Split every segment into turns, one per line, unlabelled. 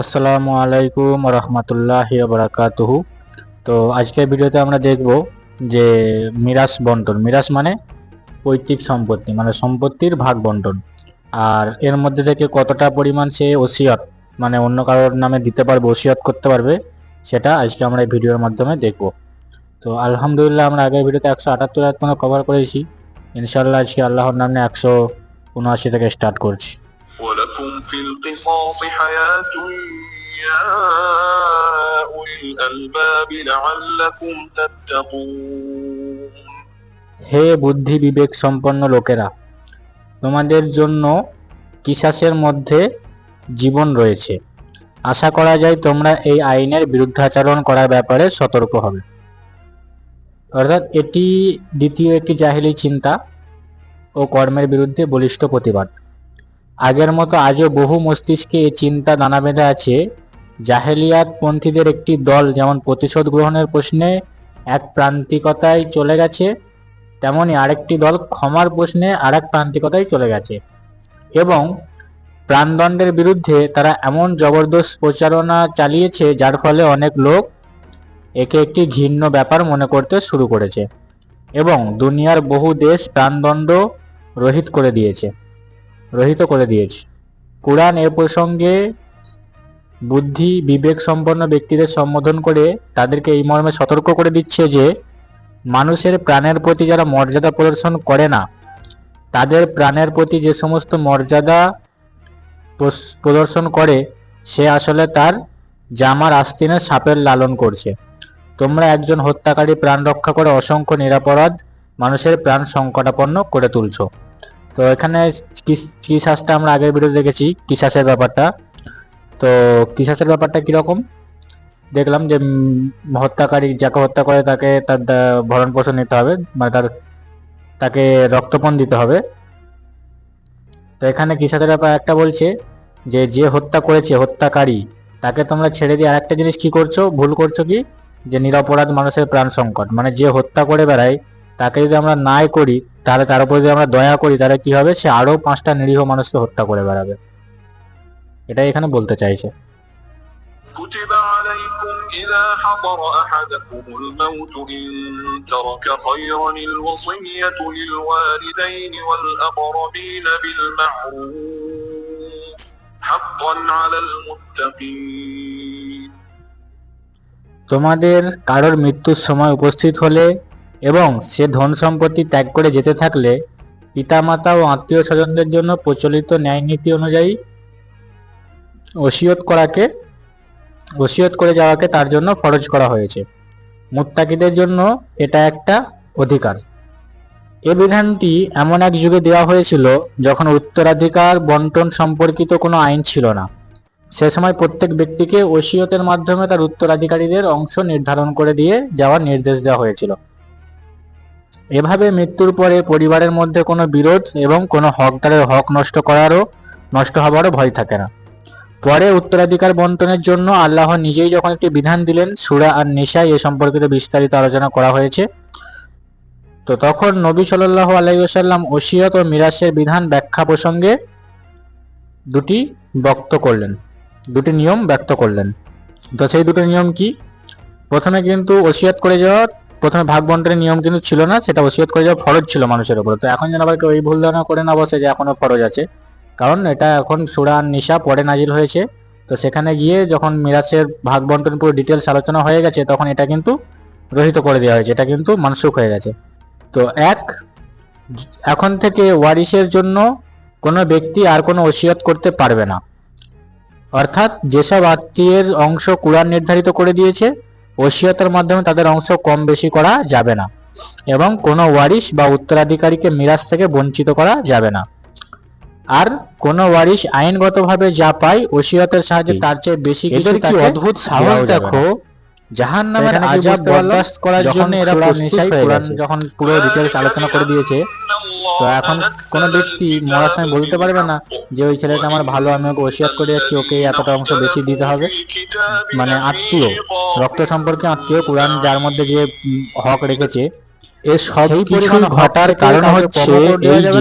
আসসালামু আলাইকুম রহমতুল্লাহি বারাকাতুহু। তো আজকের ভিডিওতে আমরা দেখব যে মিরাস বন্টন। মিরাস মানে পৈতৃক সম্পত্তি, মানে সম্পত্তির ভাগ বন্টন। আর এর মধ্যে থেকে কতটা পরিমাণ সে ওসিয়ত মানে অন্য কারোর নামে দিতে পারবে, ওসিয়ত করতে পারবে, সেটা আজকে আমরা এই ভিডিওর মাধ্যমে দেখব। তো আলহামদুলিল্লাহ আমরা আগের ভিডিওতে 178 আয়াত পর্যন্ত কভার করেছি। ইনশাআল্লাহ আজকে আল্লাহর নামে 179 থেকে স্টার্ট করছি।
ولكم في القصاص حياة يا أولي الألباب لعلكم تتقون।
হে বুদ্ধি বিবেক সম্পন্ন লোকেরা, তোমাদের জন্য কিসাসের মধ্যে জীবন রয়েছে। আশা করা যায় তোমরা এই আইনের বিরুদ্ধাচরণ করার ব্যাপারে সতর্ক হবে। অর্থাৎ এটি দ্বিতীয় একটি জাহেলি চিন্তা ও কর্মের বিরুদ্ধে বলিষ্ঠ প্রতিবাদ। আগের মতো আজও বহু মস্তিষ্কে এই চিন্তা দানা বেঁধে আছে। জাহেলিয়াত পন্থীদের একটি দল যেমন প্রতিশোধ গ্রহণের প্রশ্নে এক প্রান্তিকতায় চলে গেছে, তেমনি আরেকটি দল ক্ষমার প্রশ্নে আরেক প্রান্তিকতায় চলে গেছে এবং প্রাণদণ্ডের বিরুদ্ধে তারা এমন জবরদস্ত প্রচারণা চালিয়েছে যার ফলে অনেক লোক একে একটি ঘৃণ্য ব্যাপার মনে করতে শুরু করেছে এবং দুনিয়ার বহু দেশ প্রাণদণ্ড রহিত করে দিয়েছে। কুরআন এ প্রসঙ্গে বুদ্ধি বিবেক সম্পন্ন ব্যক্তিদের সম্বোধন করে তাদেরকে এই মর্মে সতর্ক করে দিচ্ছে যে মানুষের প্রাণের প্রতি যারা মর্যাদা প্রদর্শন করে না, তাদের প্রাণের প্রতি যে সমস্ত মর্যাদা প্রদর্শন করে সে আসলে তার জামার আস্তিনে সাপের লালন করছে। তোমরা একজন হত্যাকারী প্রাণ রক্ষা করে অসংখ্য নিরাপরাধ মানুষের প্রাণ সংকটাপন্ন করে তুলছো। তো এখানে কিসাসটা আমরা আগের ভিডিও দেখেছি, কিসাসের ব্যাপারটা। তো কিসাসের ব্যাপারটা কিরকম দেখলাম যে হত্যাকারী যাকে হত্যা করে তাকে তার ভরণ পোষণ নিতে হবে, মানে তাকে রক্তপণ দিতে হবে। তো এখানে কিসাসের ব্যাপার একটা বলছে যে যে হত্যা করেছে হত্যাকারী তাকে তোমরা ছেড়ে দিয়ে আরেকটা জিনিস কি করছো, ভুল করছো কি, যে নিরপরাধ মানুষের প্রাণ সংকট, মানে যে হত্যা করে বেড়ায় তাকে যদি আমরা নাই করি, তাহলে তার উপর যদি আমরা দয়া করি তাহলে কি হবে, সে আরো 5টা নিরীহ মানুষকে হত্যা করে বেড়াবে। এটাই এখানে বলতে চাইছে।
كتب عليكم إذا حضر أحدكم الموت إن ترك خيرا الوصية للوالدين والأقربين بالمعروف حقا على المتقين।
তোমাদের কারোর মৃত্যুর সময় উপস্থিত হলে এবং সে ধন সম্পত্তি ত্যাগ করে যেতে থাকলে পিতামাতা ও আত্মীয় স্বজনদের জন্য প্রচলিত ন্যায় নীতি অনুযায়ী ওসিয়ত করে যাওয়াকে তার জন্য ফরজ করা হয়েছে। মুত্তাকিদের জন্য এটা একটা অধিকার। এ বিধানটি এমন এক যুগে দেওয়া হয়েছিল যখন উত্তরাধিকার বন্টন সম্পর্কিত কোনো আইন ছিল না। সে সময় প্রত্যেক ব্যক্তিকে ওসিয়তের মাধ্যমে তার উত্তরাধিকারীদের অংশ নির্ধারণ করে দিয়ে যাওয়ার নির্দেশ দেওয়া হয়েছিল। এভাবে মৃত্যুর পরে পরিবারের মধ্যে কোনো বিরোধ এবং কোনো হকদারের হক নষ্ট হবারও ভয় থাকে না। পরে উত্তরাধিকার বন্টনের জন্য আল্লাহ নিজেই যখন একটি বিধান দিলেন, সূরা আন-নিসায় এ সম্পর্কিত বিস্তারিত আলোচনা করা হয়েছে। তো তখন নবী সাল্লাল্লাহু আলাইহি ওয়াসাল্লাম ওসিয়ত ও মিরাসের বিধান ব্যাখ্যা প্রসঙ্গে দুটি নিয়ম ব্যক্ত করলেন। তো সেই দুটো নিয়ম কি? প্রথমে কিন্তু ওসিয়ত করে যাওয়া, প্রথমে ভাগ বন্টনের নিয়ম কিন্তু ছিল না, সেটা ওসিয়ত করে যাওয়া ফরজ ছিল মানুষের উপর। তো এখন যেন আবার কেউ এই ভুল ধারণা করে না বসে যে এখনো ফরজ আছে, কারণ এটা এখন সূরা আন-নিসা পরে নাজিল হয়েছে। তো সেখানে গিয়ে যখন মিরাসের ভাগ বন্টন পুরো ডিটেলস আলোচনা হয়ে গেছে তখন এটা কিন্তু রহিত করে দেওয়া হয়েছে, এটা কিন্তু মানসুখ হয়ে গেছে। তো এখন থেকে ওয়ারিসের জন্য কোনো ব্যক্তি আর কোনো ওসিয়ত করতে পারবে না। অর্থাৎ যেসব আত্মীয়ের অংশ কুরআন নির্ধারিত করে দিয়েছে, ওসিয়তের মাধ্যমে তাদের অংশ কম বেশি করা যাবে না এবং কোনো ওয়ারিস বা উত্তরাধিকারীকে মিরাস থেকে বঞ্চিত করা যাবে না। আর কোনো ওয়ারিস আইনগতভাবে যা পায় ওসিয়তের সাহায্যে তার চেয়ে বেশি কিছু, কি অদ্ভুত সাহস দেখো! জাহান্নামের আযাব বরদাস্ত করার জন্য এরা প্রস্তুত হয়ে গেছে। যখন পুরো ডিটেইলস আলোচনা করে দিয়েছে, তো এখন কোনো ব্যক্তি মরার সময় বলতে পারবে না যে ওই ছেলেটা আমার ভালো, আমি ওকে ওসিয়ত করে যাচ্ছি, ওকে এতটা অংশ বেশি দিতে হবে। মানে আত্মীয়, রক্ত সম্পর্কে আত্মীয়, কুরআন যার মধ্যে যে হক রেখেছে এই সব কিছু ঘটার কারণ হচ্ছে এই যে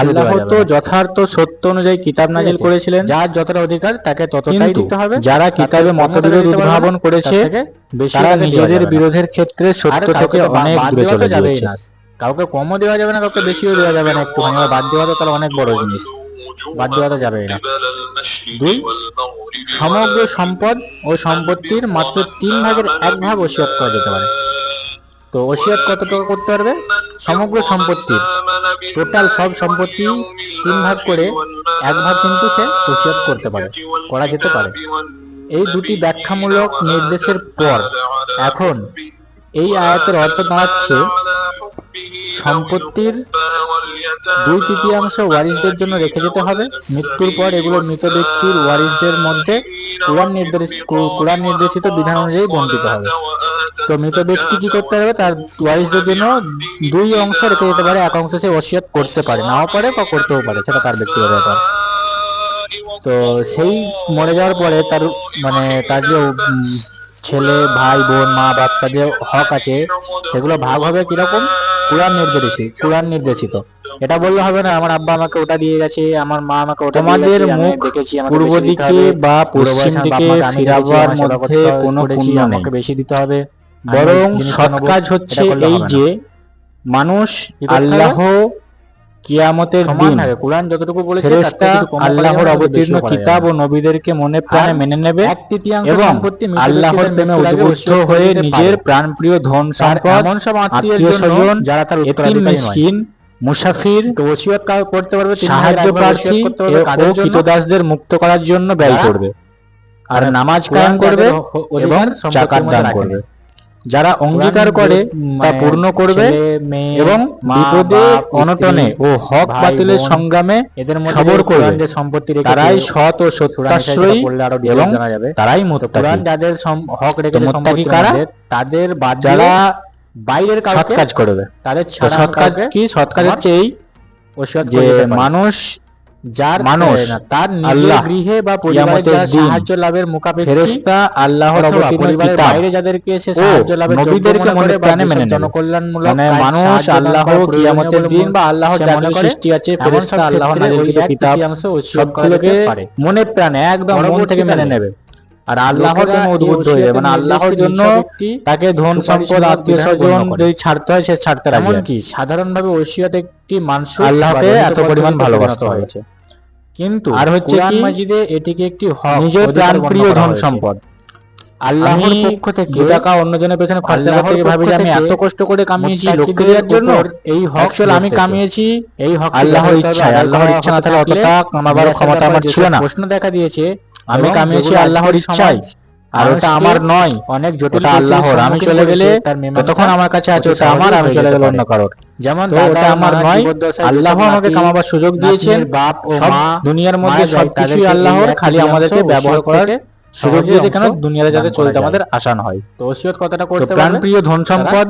আল্লাহ তো যথার্থ সত্য অনুযায়ী কিতাব নাজিল করেছিলেন, যার যতটা অধিকার তাকে ততটাই দিতে হবে। যারা কিতাবে মতবিরোধ উদ্ভাবন করেছে তারা নিজেদের বিরোধের ক্ষেত্রে সত্য থেকে অনেক দূরে চলে যাচ্ছে। কাউকে কমও দেওয়া যাবে না, কাউকে বেশিও দেওয়া যাবে না। একটুখানি বাদ দেওয়া তো তাহলে অনেক বড় জিনিস, বাদ দেওয়া তো যাবেই না। 2, সমগ্র সম্পদ ও সম্পত্তির মাত্র 3 ভাগের 1 ভাগ ওসিয়ত করা যেতে পারে। তো ওসিয়ত কত টাকা করতে পারবে? সমগ্র সম্পত্তির টোটাল সব সম্পত্তি 3 ভাগ করে 1 ভাগ কিন্তু সে ওসিয়ত করতে পারে, করা যেতে পারে। এই দুটি ব্যাখ্যামূলক নির্দেশের পর এখন এই আয়াতের অর্থ দাঁড়াচ্ছে সম্পত্তির 2/3 ওয়ারিসদের জন্য রেখে যেতে হবে। মৃত্যুর পর এগুলো মৃত ব্যক্তির ওয়ারিসদের মধ্যে কুরআন নির্দেশিত বিধান অনুযায়ী বণ্টিত হবে। তো মৃত ব্যক্তি কি করতে হবে? তার ওয়ারিসদের জন্য 2 অংশ রেখে যেতে পারে, 1 অংশ সে ওসিয়ত করতে পারে, নাও পারে বা করতেও পারে, সেটা তার ব্যক্তিগত ব্যাপার। তো সেই মরে যাওয়ার পরে তার তার যে ছেলে, ভাই, বোন, মা, বাপ, তার যে হক আছে সেগুলো ভাগ হবে কিরকম? কুরআন নির্দেশিত। এটা বললে হবে না আমার আব্বা আমাকে ওটা দিয়ে গেছে, আমার মা আমাকে ওটা দিয়ে গেছে। আমাদের মুখ পূর্ব দিকে বা পশ্চিম দিকে ফিরাবার মধ্যে কোনো পুণ্য নেই, আমাকে বেশি দিতে হবে। বরং সৎ কাজ হচ্ছে এই যে মানুষ আল্লাহ কিয়ামতের দিন কুরআন যতটুকু বলেছে ফেরেশতা আল্লাহর অবতীর্ণ কিতাব ও নবীদেরকে মনে প্রাণে মেনে নেবে এবং আল্লাহর প্রেমে উদ্বুদ্ধ হয়ে নিজের প্রাণপ্রিয় ধন সম্পদ, এমন সব আত্মীয়-স্বজন, যারা তার এতিম মিসকিন, মুসাফির, ওসিয়ত করতে পারবে, সাহায্য প্রার্থী ও কৃতদাসদের মুক্ত করার জন্য ব্যয় করবে, আর নামাজ কায়েম করবে এবং যাকাত দান করবে। যারা অঙ্গীকার করে তা পূর্ণ করবে এবং বিপদে অনটনে ও হক বাতিলের সংগ্রামে সবর করবে, তারাই সৎ ও সত্যাশ্রয়ী এবং তারাই মুত্তাকি। যাদের হক রেখে মুত্তাকি কারা? তাদের যারা বাইরের সৎ কাজ করবে। তাদের সৎ কাজ কি? সৎ কাজ হচ্ছে এই যে মানুষ তার নিজের গৃহে বা পরিবারে সাহায্য লাভের মুকাবিল ফেরেশতা আল্লাহর অবতীর্ণ কিতাব বাইরে যাদেরকে সে সাহায্য লাভের নবীদেরকে মনে প্রাণে মেনে নেবে। জনকল্যাণমূলক মানুষ আল্লাহ কিয়ামতের দিন বা আল্লাহর জাতীয় সৃষ্টি আছে, ফেরেশতা আল্লাহর নাযিলকৃত কিতাব সবগুলোকে মনে প্রাণে একদম মন থেকে মেনে নেবে আর আল্লাহর প্রেমে উদ্বুদ্ধ হয়ে যাবে। আল্লাহর জন্য তাকে ধন সম্পদ, আত্মীয়-স্বজন যদি ছাড়তে হয় সে ছাড়তে রাজি। এমনকি সাধারণভাবে ওসিয়ত একটি মানসুখ আল্লাহকে এত পরিমাণ ভালোবাসতে হয়েছে। কিন্তু আর হচ্ছে কি মাজিদে এটিকে একটি হক, নিজের প্রাণপ্রিয় ধন সম্পদ আল্লাহর পক্ষ থেকে টাকা অন্যজনের পেছনে খরচা করতে গিয়ে ভাবি যে আমি এত কষ্ট করে কামিয়েছি লোককে দেওয়ার জন্য, এই হক আমি কামিয়েছি এই হক আল্লাহর ইচ্ছায়। আল্লাহর ইচ্ছা না থাকলে অতটা কামাবার ক্ষমতা আমার ছিল না। প্রশ্ন দেখা দিয়েছে আমি কামিয়েছি আল্লাহর ইচ্ছায় আর ওটা আমার নয়, অনেক জটিল আল্লাহর। আমি চলে গেলে যতক্ষণ আমার কাছে আছে ওটা আমার, আমি চলে গেলে অন্য কারোর। যেমন ওটা আমার নয়, আল্লাহ আমাকে কামাবার সুযোগ দিয়েছেন। বাপ ও মা দুনিয়ার মধ্যে সবকিছুই আল্লাহর, খালি আমাদেরকে ব্যবহার করার সুযোগ দিয়েছে কেন? দুনিয়াতে যাতে চলতে আমাদের আসান হয়। তো ওসিয়ত কথাটা করতে প্রাণপ্রিয় ধন সম্পদ,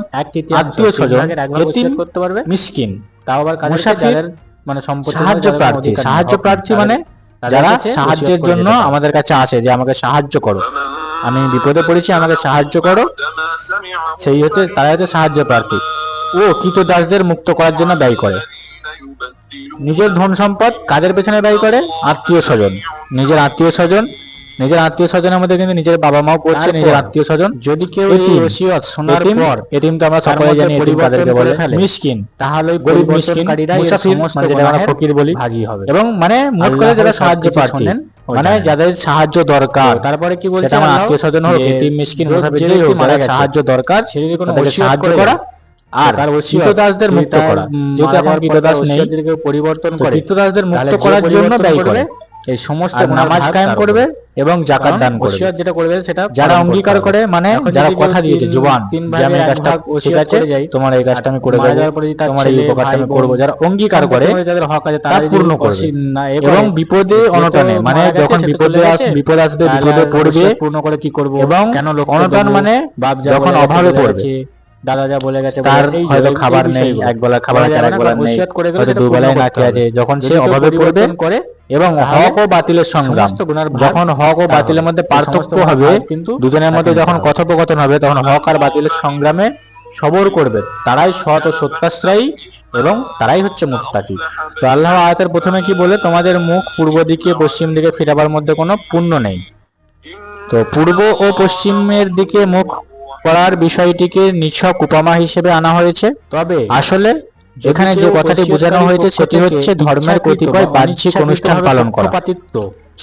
আত্মীয়-স্বজন, এতিম করতে পারবে, মিসকিন, তাও আবার যাদের সম্পদ, সাহায্য প্রার্থী যারা সাহায্যের জন্য আমাদের কাছে আসে যে আমাকে সাহায্য করো, আমি বিপদে পড়েছি আমাকে সাহায্য করো, সেই হচ্ছে তারা হচ্ছে সাহায্য প্রার্থী। ও কৃতদাসদের মুক্ত করার জন্য ব্যয় করে। নিজের ধন সম্পদ কাদের পেছনে ব্যয় করে? আত্মীয়-স্বজন। নিজের আত্মীয়-স্বজনের মধ্যে কিন্তু নিজের বাবা মাও পড়ছে, নিজের আত্মীয়-স্বজন। যদি কেউ ওসিয়ত শোনার পর, এতিম তো আমরা সকলে জানি এতিম কাদেরকে বলে, মিসকিন, তাহলে গরিব মিসকিনকারীরা, মুসাফির যেটা আমরা ফকির বলি, ভাগী হবে। এবং মোট করে যারা সাহায্য প্রার্থী, যাদের সাহায্য দরকার, তারপরে কি বলছে আমার আত্মীয়-স্বজন হোক, এতিম মিসকিন মুসাফির যেই হোক, যারা সাহায্য দরকার সেদিকে কোনো সাহায্য করা আর কৃতদাসদের মুক্ত করা। যেহেতু এখন কৃতদাস নেই, পরিবর্তন করে কৃতদাসদের মুক্ত করার জন্য ব্যয় করে। এই সমস্ত নামাজ কায়েম করবে এবং যাকাত দান করবে। যেটা করবে সেটা যারা অঙ্গীকার করে, যারা কথা দিয়েছে জুবান যে আমি এই কাজটা ঠিক আছে, তোমার এই কাজটা আমি করে দেব, তোমার এই উপকারটা আমি করব, যারা অঙ্গীকার করে যাদের হক আছে তারা পূর্ণ করবে। এবং বিপদে অনটনে যখন বিপদ আসবে, বিপদে পড়বে, পূর্ণ করে কি করব এবং অনটন যখন অভাবে পড়বে, দাদা যা বলে গেছে তার হয়তো খাবার নেই, একবেলা খাবার আছে একবেলা নেই, হয়তো দুবেলায় না খেয়ে আছে, যখন সে অভাবে পড়বে করে এবং হক ও বাতিলের সংগ্রাম, যখন হক ও বাতিলের মধ্যে পার্থক্য হবে, কিন্তু দুজনের মধ্যে যখন কথোপকথন হবে, তখন হক আর বাতিলের সংগ্রামে সবর করবে, তারাই সৎ ও সত্যাশ্রয়ী এবং তারাই হচ্ছে মুত্তাকি। তো আল্লাহ আয়াতের প্রথমে কি বলে, তোমাদের মুখ পূর্ব দিকে পশ্চিম দিকে ফিরাবার মধ্যে কোনো পুণ্য নেই। তো পূর্ব ও পশ্চিমের দিকে মুখ করার বিষয়টিকে নিছক উপমা হিসেবে আনা হয়েছে। তবে আসলে এখানে যে কথাটি বোঝানো হয়েছে সেটি হচ্ছে ধর্মের কতিপয় বাহ্যিক অনুষ্ঠান পালন করা,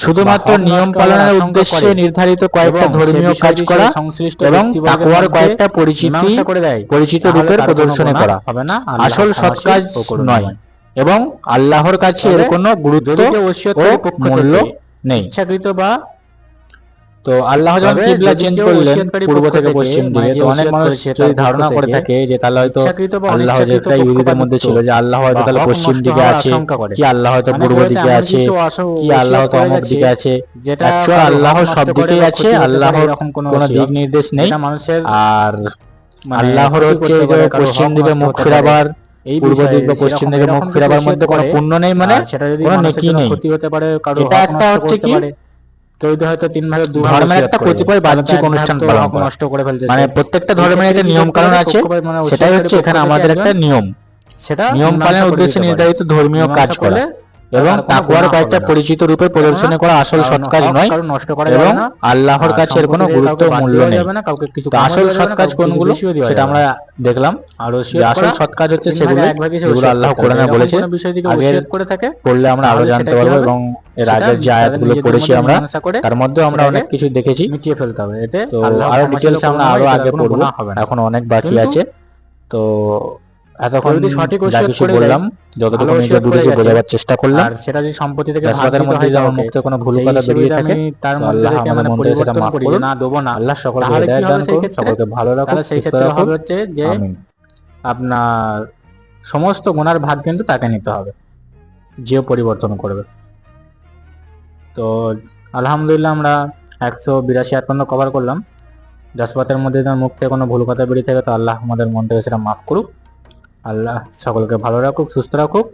শুধুমাত্র নিয়ম পালনের উদ্দেশ্যে নির্ধারিত কয়েকটা ধর্মীয় কাজ করা এবং তাকওয়ার কয়েকটা পরিচিত রূপের প্রদর্শনী করা আসল সৎ কাজ নয় এবং আল্লাহর কাছে এর কোনো গুরুত্ব ও মূল্য নেই। ইচ্ছাকৃত বা তো আল্লাহ যখন কিবলা চেঞ্জ করলেন পূর্ব থেকে পশ্চিম দিকে, তো অনেক মানুষ যদি ধারণা করে থাকে যে তাহলে হয়তো আল্লাহ যেটা ইহুদিদের মধ্যে ছিল যে আল্লাহ হয়তো তাহলে পশ্চিম দিকে আছে, কি আল্লাহ হয়তো পূর্ব দিকে আছে, কি আল্লাহ হয়তো অমুক দিকে আছে, যেটা অ্যাকচুয়াল আল্লাহ সব দিকেই আছে, আল্লাহর কোনো দিক নির্দেশ নেই। আর আল্লাহর হচ্ছে যে পশ্চিম দিকে মুখ ফেরাবার, পূর্ব দিক বা পশ্চিম দিকে মুখ ফেরাবার মধ্যে কোনো পুণ্য নেই, মানে কোনো নেকি নেই। এটা একটা হচ্ছে কি হয়তো তিন ভাগের দু ভাগ ধর্মের একটা কতিপয় বাহ্যিক অনুষ্ঠান পালন করা, নষ্ট করে ফেলছে। মানে প্রত্যেকটা ধর্মের একটা নিয়ম কানুন আছে, সেটাই হচ্ছে এখানে আমাদের একটা নিয়ম, সেটা নিয়ম পালনের উদ্দেশ্যে নির্ধারিত ধর্মীয় কাজ করা এবং তাকওয়ার কয়েকটা পরিচিত রূপে প্রদর্শন করা আসল সৎ কাজ নয় এবং আল্লাহর কাছে এর কোনো গুরুত্ব মূল্য নেই। তো আসল সৎ কাজ কোনগুলো সেটা আমরা দেখলাম, আর আসল সৎ কাজ হচ্ছে সেগুলো যেগুলো আল্লাহ কোরআনে বলেছে, আগে পড়লে আমরা আরো জানতে পারবো এবং এর আগের যে আয়াতগুলো পড়েছি আমরা তার মধ্যে আমরা অনেক কিছু দেখেছি, মিটিয়ে ফেলতে হবে এতে। তো আরো ডিটেইলস আমরা আরো আগে পড়বো, এখন অনেক বাকি আছে। তো এতক্ষণ সঠিক ওসিয়ত বললাম, যতটুকু নিজে বুঝেছি বোঝাবার চেষ্টা করলাম, আর সেটা যদি সম্পত্তি থেকে ভাগের মধ্যে যেমন মুখ থেকে কোনো ভুল কথা বেরিয়ে থাকে তার মধ্যে থেকে আমাদের মন থেকে সেটা মাফ করুন, না দেব না। আল্লাহ সকলকে হিদায়াত দান করুন, সকলকে ভালো রাখুন। সেই ক্ষেত্রে হবে হচ্ছে যে আপনার সমস্ত গুনার ভাগ কিন্তু তাকে নিতে হবে, যেও পরিবর্তন করবে। তো আলহামদুলিল্লাহ আমরা 182 আয়াত পর্যন্ত কভার করলাম। জাসপাতের মধ্যে মুখ থেকে কোনো ভুল কথা বেরিয়ে থাকে তো আল্লাহ আমাদের মন থেকে সেটা মাফ করুক। আল্লাহ সকলকে ভালো রাখুক, সুস্থ রাখুক।